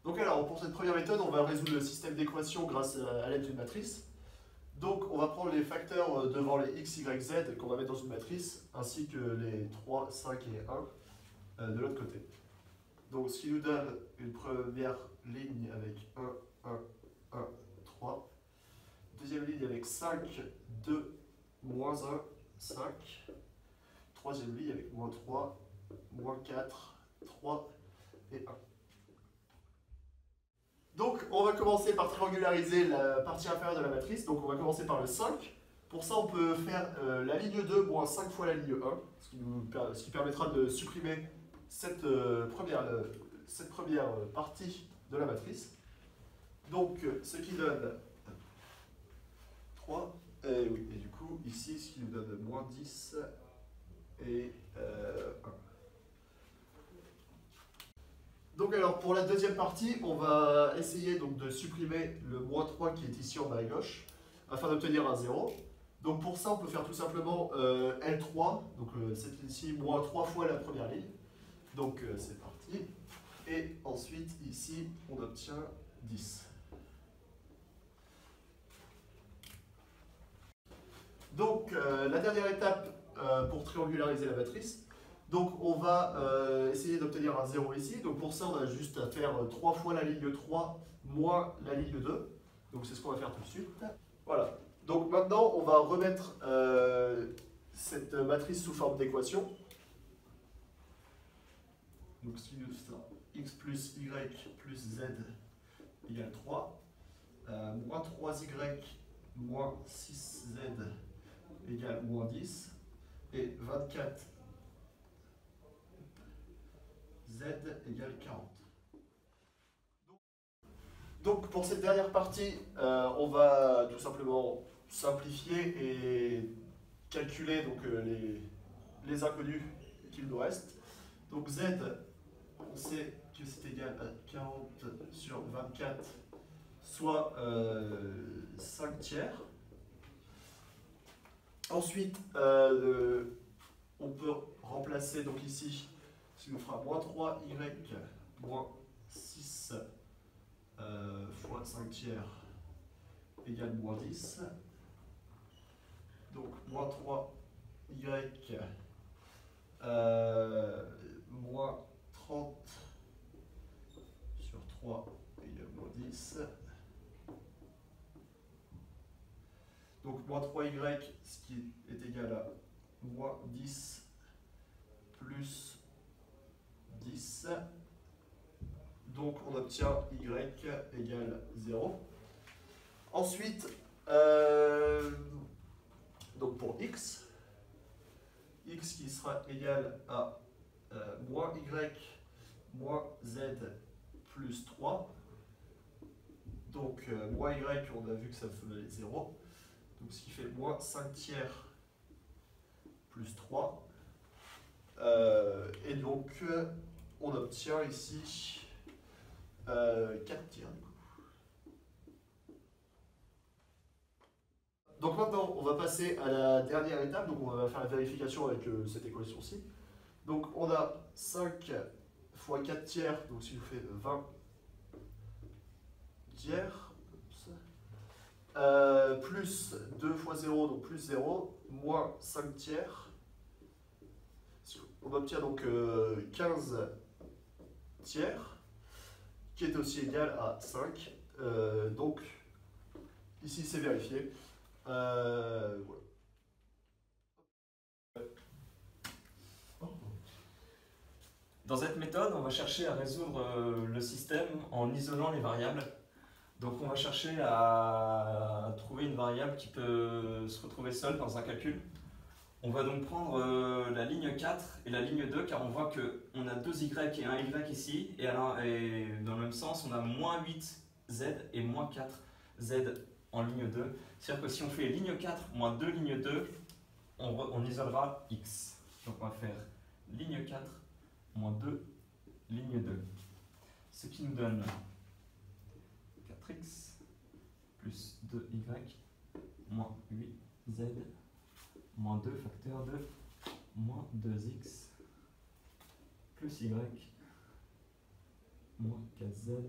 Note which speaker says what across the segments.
Speaker 1: Donc alors, pour cette première méthode, on va résoudre le système d'équations grâce à l'aide d'une matrice. Donc on va prendre les facteurs devant les x, y, z qu'on va mettre dans une matrice, ainsi que les 3, 5 et 1 de l'autre côté. Donc ce qui nous donne une première ligne avec 1, 1, 1, 3. Deuxième ligne avec 5, 2, moins 1, 5. Troisième ligne avec moins 3, moins 4, 3 et 1. Donc, on va commencer par triangulariser la partie inférieure de la matrice. Donc, on va commencer par le 5. Pour ça, on peut faire la ligne 2 moins 5 fois la ligne 1, ce qui permettra de supprimer cette première partie de la matrice. Donc, ce qui donne 3. Et du coup, ici, ce qui nous donne moins 10 et 1. Donc alors pour la deuxième partie, on va essayer donc de supprimer le moins 3 qui est ici en bas à gauche, afin d'obtenir un 0. Donc pour ça, on peut faire tout simplement L3, donc c'est ici moins 3 fois la première ligne. Donc c'est parti. Et ensuite, ici, on obtient 10. Donc la dernière étape pour triangulariser la matrice. Donc on va essayer d'obtenir un 0 ici. Donc pour ça, on a juste à faire 3 fois la ligne 3 moins la ligne 2. Donc c'est ce qu'on va faire tout de suite. Voilà. Donc maintenant, on va remettre cette matrice sous forme d'équation. Donc ce qui nous fait x plus y plus z égale 3. Moins 3y moins 6z égale moins 10. Et 24 z égale 40. Donc pour cette dernière partie, on va tout simplement simplifier et calculer donc, les inconnus qu'il nous reste. Donc z, on sait que c'est égal à 40 sur 24, soit 5 tiers. Ensuite, on peut remplacer donc ici, ce qui nous fera moins 3y moins 6 fois 5 tiers égale moins 10. Donc moins 3y moins 30 sur 3 égale moins 10. Donc moins 3y, ce qui est égal à moins 10 plus 10. Donc on obtient y égale 0. Ensuite, donc pour x qui sera égal à moins y moins z plus 3. Donc moins y, on a vu que ça faisait 0. Donc ce qui fait moins 5 tiers plus 3. Et donc on obtient ici 4 tiers. Donc maintenant, on va passer à la dernière étape. Donc on va faire la vérification avec cette équation-ci. Donc on a 5 fois 4 tiers, donc ce qui nous fait 20 tiers. Plus 2 fois 0, donc plus 0, moins 5 tiers. On obtient donc 15 tiers, qui est aussi égal à 5. Donc, ici c'est vérifié. Voilà.
Speaker 2: Dans cette méthode, on va chercher à résoudre le système en isolant les variables. Donc on va chercher à trouver une variable qui peut se retrouver seule dans un calcul. On va donc prendre la ligne 4 et la ligne 2 car on voit qu'on a 2 y et un y ici et dans le même sens on a moins 8z et moins 4z en ligne 2. C'est-à-dire que si on fait ligne 4 moins 2 ligne 2, on isolera x. Donc on va faire ligne 4 moins 2 ligne 2. Ce qui nous donne 4x plus 2y moins 8z moins 2 facteur de moins 2x plus y moins 4z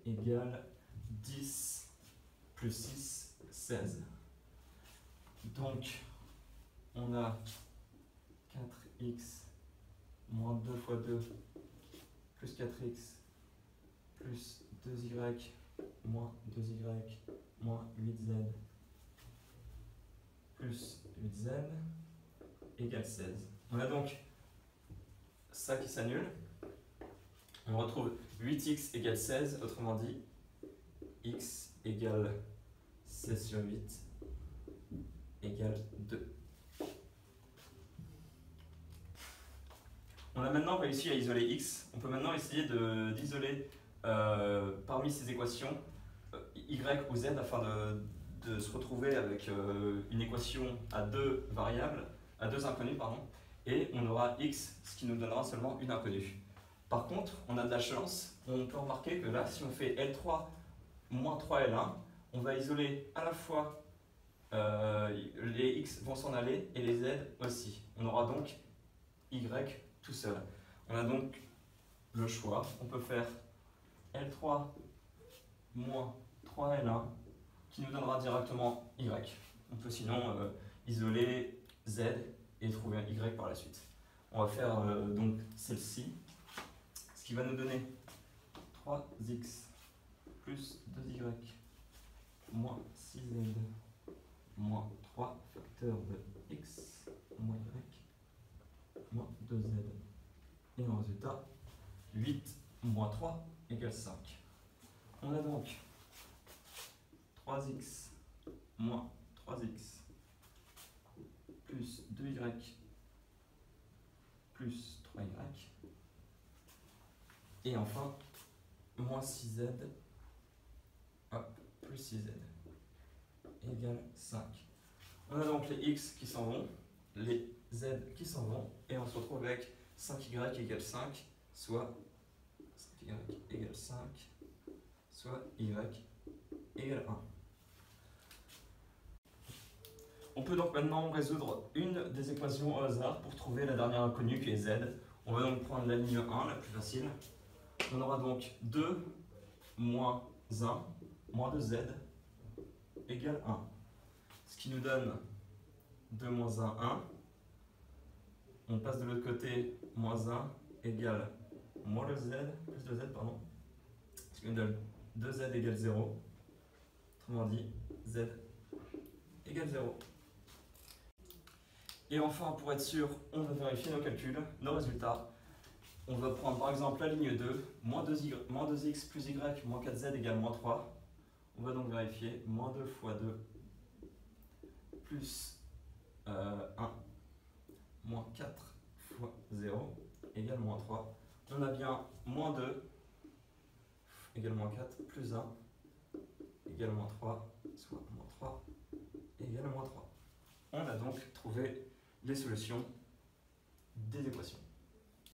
Speaker 2: égale 10 plus 6, 16. Donc, on a 4x moins 2 fois 2 plus 4x plus 2y moins 2y moins 8z plus 8z égale 16. On a donc ça qui s'annule. On retrouve 8x égale 16, autrement dit, x égale 16 sur 8 égale 2. On a maintenant réussi à isoler x. On peut maintenant essayer d'isoler parmi ces équations y ou z afin de se retrouver avec une équation à deux variables, à deux inconnues, pardon, et on aura x, ce qui nous donnera seulement une inconnue. Par contre, on a de la chance, on peut remarquer que là, si on fait L3 moins 3L1, on va isoler à la fois les x vont s'en aller et les z aussi. On aura donc y tout seul. On a donc le choix, on peut faire L3 moins 3L1 qui nous donnera directement y. On peut sinon isoler z et trouver un y par la suite. On va faire donc celle-ci, ce qui va nous donner 3x plus 2y moins 6z moins 3 facteur de x moins y moins 2z. Et en résultat, 8 moins 3 égale 5. On a donc 3x moins 3x plus 2y plus 3y. Et enfin, moins 6z plus 6z égale 5. On a donc les x qui s'en vont, les z qui s'en vont, et on se retrouve avec 5y égale 5, soit 5y égale 5, soit y égale 1. On peut donc maintenant résoudre une des équations au hasard pour trouver la dernière inconnue qui est z. On va donc prendre la ligne 1, la plus facile. On aura donc 2 moins 1 moins 2z égale 1. Ce qui nous donne 2 moins 1, 1. On passe de l'autre côté, moins 1 égale moins 2z, plus 2z, pardon. Ce qui nous donne 2z égale 0. Autrement dit, z égale 0. Et enfin, pour être sûr, on va vérifier nos calculs, nos résultats. On va prendre par exemple la ligne 2, moins 2x plus y moins 4z égale moins 3. On va donc vérifier moins 2 fois 2 plus 1 moins 4 fois 0 égale moins 3. On a bien moins 2 égale moins 4 plus 1 égale moins 3, soit moins 3 égale moins 3. On a donc trouvé les solutions des équations.